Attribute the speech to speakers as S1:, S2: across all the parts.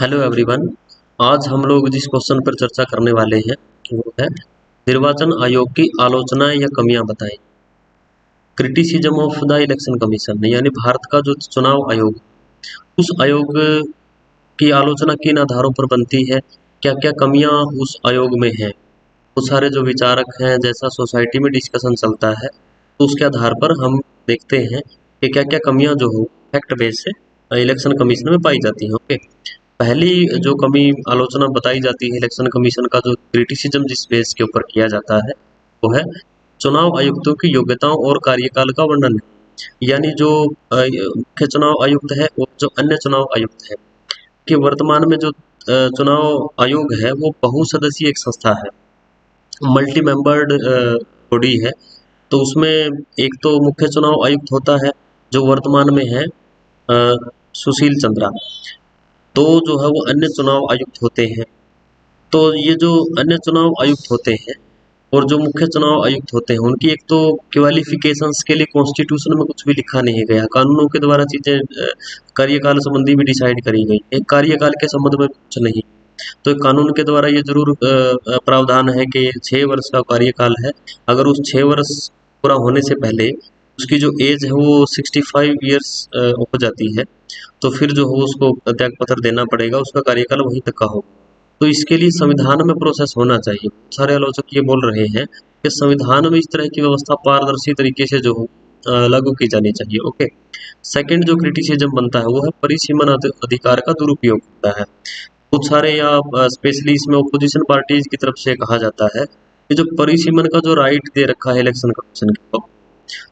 S1: Hello everyone. आज हम लोग जिस क्वेश्चन पर चर्चा करने वाले हैं वो है निर्वाचन आयोग की आलोचनाएं या कमियां बताएं। Criticism of the election commission यानी भारत का जो चुनाव आयोग, उस आयोग की आलोचना किन आधारों पर बनती है, क्या क्या कमियां उस आयोग में हैं। वो सारे जो विचारक हैं, जैसा सोसाइटी में डिस्कशन चलता है, तो उसके आधार पर हम देखते हैं कि क्या क्या कमियां जो हो फैक्ट बेस से इलेक्शन कमीशन में पाई जाती हैं। ओके, पहली जो कमी आलोचना बताई जाती है इलेक्शन कमीशन का, जो क्रिटिसिज्म जिस बेस के ऊपर किया जाता है वो है चुनाव आयुक्तों की योग्यताओं और कार्यकाल का वर्णन। यानी जो मुख्य चुनाव आयुक्त है और जो अन्य चुनाव आयुक्त है कि वर्तमान में जो चुनाव आयोग है वो बहुसदस्यीय एक संस्था है, मल्टी मेंबर्ड बॉडी है। तो उसमें एक तो मुख्य चुनाव आयुक्त होता है जो वर्तमान में है सुशील चंद्रा। तो जो है वो अन्य चुनाव आयुक्त होते हैं। तो ये जो अन्य चुनाव आयुक्त होते हैं और जो मुख्य चुनाव आयुक्त होते हैं, उनकी एक तो क्वालिफिकेशंस के लिए कॉन्स्टिट्यूशन में कुछ भी लिखा नहीं गया, कानूनों के द्वारा चीजें कार्यकाल संबंधी भी डिसाइड करी गई है, कार्यकाल के संबंध में कुछ नहीं। तो एक कानून के द्वारा ये जरूर प्रावधान है कि 6 वर्ष का कार्यकाल है। अगर उस 6 वर्ष पूरा होने से पहले उसकी जो एज है वो 65 ईयर्स हो जाती है, तो फिर जो हो उसको त्याग पत्र देना पड़ेगा, उसका कार्यकाल वहीं तक का हो। तो इसके लिए संविधान में प्रोसेस होना चाहिए। सारे आलोचक ये बोल रहे हैं कि संविधान में इस तरह की व्यवस्था पारदर्शी तरीके से जो हो लागू की जानी चाहिए। ओके, सेकंड जो क्रिटिसिज्म बनता है वो है परिसीमन अधिकार का दुरुपयोग होता है। बहुत सारे या स्पेशली इसमें ओपोजिशन पार्टीज की तरफ से कहा जाता है कि जो परिसीमन का जो राइट दे रखा है इलेक्शन कमीशन के,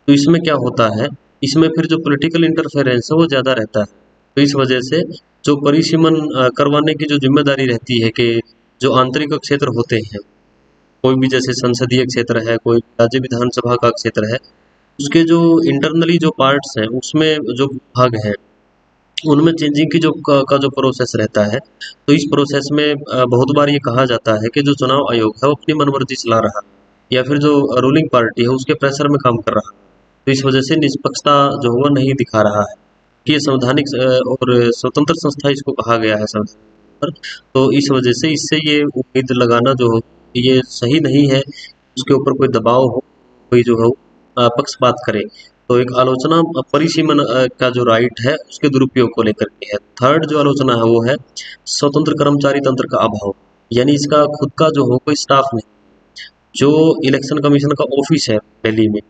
S1: तो इसमें क्या होता है, इसमें फिर जो पॉलिटिकल इंटरफेरेंस है वो ज़्यादा रहता है। तो इस वजह से जो परिसीमन करवाने की जो जिम्मेदारी रहती है कि जो आंतरिक क्षेत्र होते हैं, कोई भी जैसे संसदीय क्षेत्र है, कोई राज्य विधानसभा का क्षेत्र है, उसके जो इंटरनली जो पार्ट्स हैं उसमें जो भाग हैं उनमें चेंजिंग की का जो प्रोसेस रहता है। तो इस प्रोसेस में बहुत बार ये कहा जाता है कि जो चुनाव आयोग है वो अपनी मनमर्जी चला रहा है या फिर जो रूलिंग पार्टी है उसके प्रेशर में काम कर रहा है। तो इस वजह से निष्पक्षता जो है वो नहीं दिखा रहा है कि ये संवैधानिक और स्वतंत्र संस्था इसको कहा गया है संविधान पर। तो इस वजह से इससे ये उम्मीद लगाना जो हो ये सही नहीं है, उसके ऊपर कोई दबाव हो, कोई जो है पक्षपात करे। तो एक आलोचना परिसीमन का जो राइट है उसके दुरुपयोग को लेकर के है। थर्ड जो आलोचना है वो है स्वतंत्र कर्मचारी तंत्र का अभाव। यानी इसका खुद का जो हो कोई स्टाफ नहीं। जो इलेक्शन कमीशन का ऑफिस है दिल्ली में,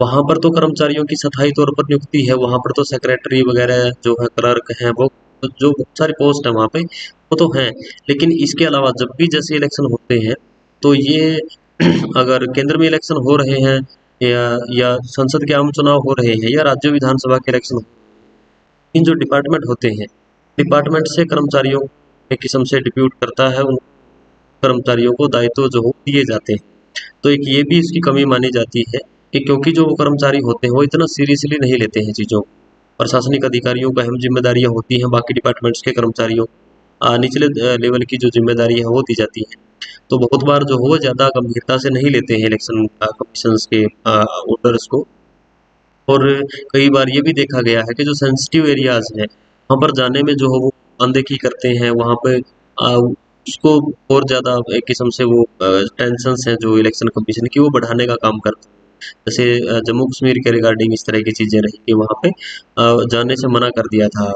S1: वहां पर तो कर्मचारियों की स्थायी तौर पर नियुक्ति है, वहां पर तो सेक्रेटरी वगैरह जो है, क्लर्क हैं, वो जो बहुत सारी पोस्ट है वहां पे वो तो हैं। लेकिन इसके अलावा जब भी जैसे इलेक्शन होते हैं तो ये अगर केंद्र में इलेक्शन हो रहे हैं या संसद के आम चुनाव हो रहे हैं या राज्य विधानसभा के इलेक्शन, इन जो डिपार्टमेंट होते हैं, डिपार्टमेंट से कर्मचारियों एक किस्म से डिप्यूट करता है, उन कर्मचारियों को दायित्व जो हो दिए जाते हैं। तो एक ये भी इसकी कमी मानी जाती है कि क्योंकि जो वो कर्मचारी होते हैं वो इतना सीरियसली नहीं लेते हैं चीज़ों को। प्रशासनिक अधिकारियों को अहम जिम्मेदारियां होती हैं, बाकी डिपार्टमेंट्स के कर्मचारियों निचले लेवल की जो जिम्मेदारियां हैं वो दी जाती हैं। तो बहुत बार जो हो वो ज़्यादा गंभीरता से नहीं लेते हैं इलेक्शन कमीशन के ऑर्डर्स को। और कई बार ये भी देखा गया है कि जो सेंसिटिव एरियाज हैं वहाँ पर जाने में जो है वो अनदेखी करते हैं, वहाँ पे उसको और ज़्यादा एक किस्म से वो टेंशंस हैं जो इलेक्शन कमीशन की वो बढ़ाने का काम करते हैं। जैसे जम्मू कश्मीर के रिगार्डिंग इस तरह की चीज़ें रही कि वहाँ पे जाने से मना कर दिया था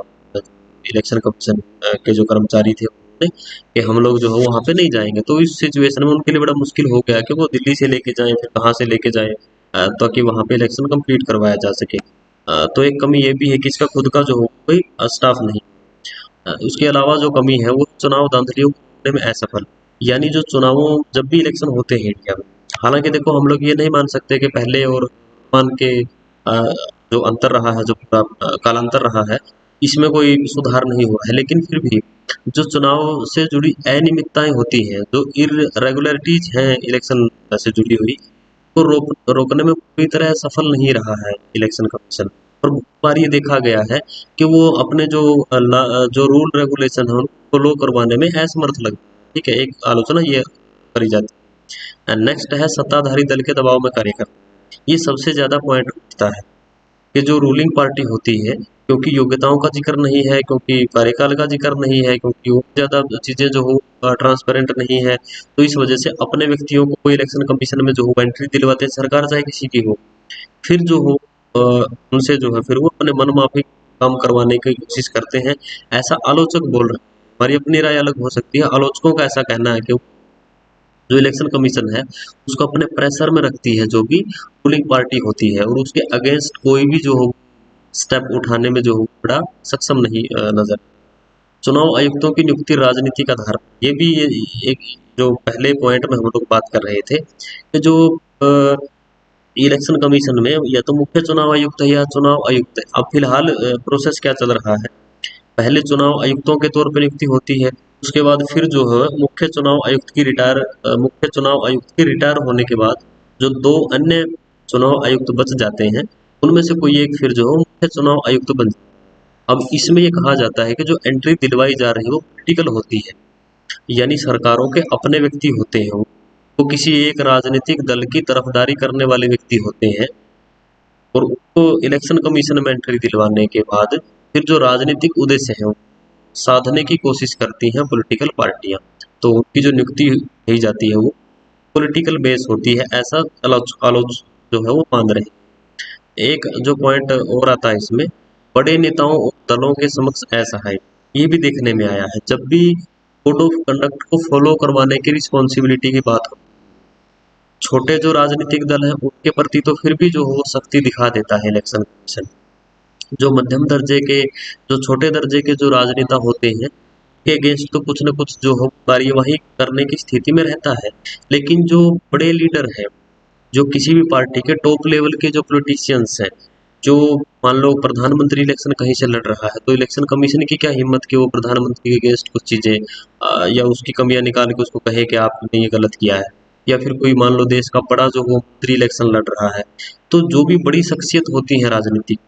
S1: इलेक्शन कमीशन के जो कर्मचारी थे उन्होंने कि हम लोग जो है वहाँ पे नहीं जाएंगे। तो इस सिचुएशन में उनके लिए बड़ा मुश्किल हो गया कि वो दिल्ली से लेके जाएं, फिर कहाँ से लेके जाएं ताकि वहाँ पे इलेक्शन कंप्लीट करवाया जा सके। तो एक कमी ये भी है कि इसका खुद का जो हो कोई स्टाफ नहीं। उसके अलावा जो कमी है वो चुनाव धांधलियों को रोकने में असफल। यानी जो चुनावों जब भी इलेक्शन होते हैं इंडिया में, हालांकि देखो हम लोग ये नहीं मान सकते कि पहले और वर्तमान के जो अंतर रहा है, जो पूरा कालांतर रहा है, इसमें कोई सुधार नहीं हुआ है। लेकिन फिर भी जो चुनाव से जुड़ी अनियमितताएं होती हैं, जो इरेगुलरिटीज हैं इलेक्शन से जुड़ी हुई, को रोकने में पूरी तरह सफल नहीं रहा है इलेक्शन कमीशन। और बहुत बार ये देखा गया है कि वो अपने जो जो रूल रेगुलेशन है उनको फॉलो करवाने में असमर्थ लग। ठीक है, एक आलोचना ये करी जाती है। नेक्स्ट है सत्ताधारी दल के दबाव में कार्य करना। ये सबसे ज्यादा पॉइंट उठता है कि जो रूलिंग पार्टी होती है क्योंकि योग्यताओं का जिक्र नहीं है, क्योंकि कार्यकाल का जिक्र नहीं है, क्योंकि और ज़्यादा चीज़ें जो हो ट्रांसपेरेंट नहीं है, तो इस वजह से अपने व्यक्तियों को इलेक्शन कमीशन में जो हो एंट्री दिलवाते हैं, सरकार चाहे किसी की हो। फिर जो हो उनसे जो है फिर वो अपने मनमाफिक काम करवाने की कोशिश करते हैं, ऐसा आलोचक बोल रहे हैं। हमारी अपनी राय अलग हो सकती है, आलोचकों का ऐसा कहना है कि जो इलेक्शन कमीशन है उसको अपने प्रेशर में रखती है जो भी रूलिंग पार्टी होती है, और उसके अगेंस्ट कोई भी जो हो स्टेप उठाने में जो हो बड़ा सक्षम नहीं नजर। चुनाव आयुक्तों की नियुक्ति राजनीतिक आधार, ये भी एक जो पहले पॉइंट में हम लोग बात कर रहे थे कि जो इलेक्शन कमीशन में या तो मुख्य चुनाव आयुक्त है या चुनाव आयुक्त है। अब फिलहाल प्रोसेस क्या चल रहा है, पहले चुनाव आयुक्तों के तौर पर नियुक्ति होती है, उसके बाद फिर जो है मुख्य चुनाव आयुक्त की रिटायर होने के बाद जो दो अन्य चुनाव आयुक्त बच जाते हैं, उनमें से कोई एक फिर जो है मुख्य चुनाव आयुक्त बन। अब इसमें ये कहा जाता है कि जो एंट्री दिलवाई जा रही है वो पॉलिटिकल होती है, यानी सरकारों के अपने व्यक्ति होते हैं वो किसी एक राजनीतिक दल की तरफदारी करने वाले व्यक्ति होते हैं, और उसको इलेक्शन कमीशन में एंट्री दिलवाने के बाद फिर जो राजनीतिक उद्देश्य है साधने की कोशिश करती हैं पॉलिटिकल पार्टियां, तो उनकी जो नियुक्ति की जाती है वो पॉलिटिकल बेस होती है, ऐसा आलोच जो है वो मान रहे हैं। एक जो पॉइंट और आता है इसमें, बड़े नेताओं और दलों के समक्ष ऐसा है, ये भी देखने में आया है जब भी कोड ऑफ कंडक्ट को फॉलो करवाने की रिस्पॉन्सिबिलिटी की बात हो, छोटे जो राजनीतिक दल हैं उनके प्रति तो फिर भी जो हो सख्ती दिखा देता है इलेक्शन कमीशन। जो मध्यम दर्जे के, जो छोटे दर्जे के जो राजनेता होते हैं के अगेंस्ट तो कुछ न कुछ जो हो कार्यवाही करने की स्थिति में रहता है, लेकिन जो बड़े लीडर हैं, जो किसी भी पार्टी के टॉप लेवल के जो पॉलिटिशियंस हैं, जो मान लो प्रधानमंत्री इलेक्शन कहीं से लड़ रहा है, तो इलेक्शन कमीशन की क्या हिम्मत कि वो प्रधानमंत्री के अगेंस्ट कुछ चीजें या उसकी कमियां निकाल के उसको कहे कि आपने ये गलत किया है, या फिर कोई मान लो देश का बड़ा जो वो मंत्री इलेक्शन लड़ रहा है, तो जो भी बड़ी शख्सियत होती है राजनीतिक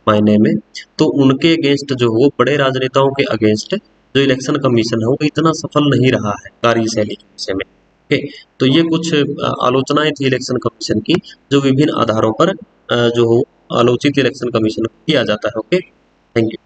S1: मायने में, तो उनके अगेंस्ट जो हो बड़े राजनेताओं के अगेंस्ट जो इलेक्शन कमीशन है वो इतना सफल नहीं रहा है कार्यशैली के विषय में। ओके, तो ये कुछ आलोचनाएं थी इलेक्शन कमीशन की, जो विभिन्न आधारों पर जो हो आलोचित इलेक्शन कमीशन को किया जाता है। Okay, thank you.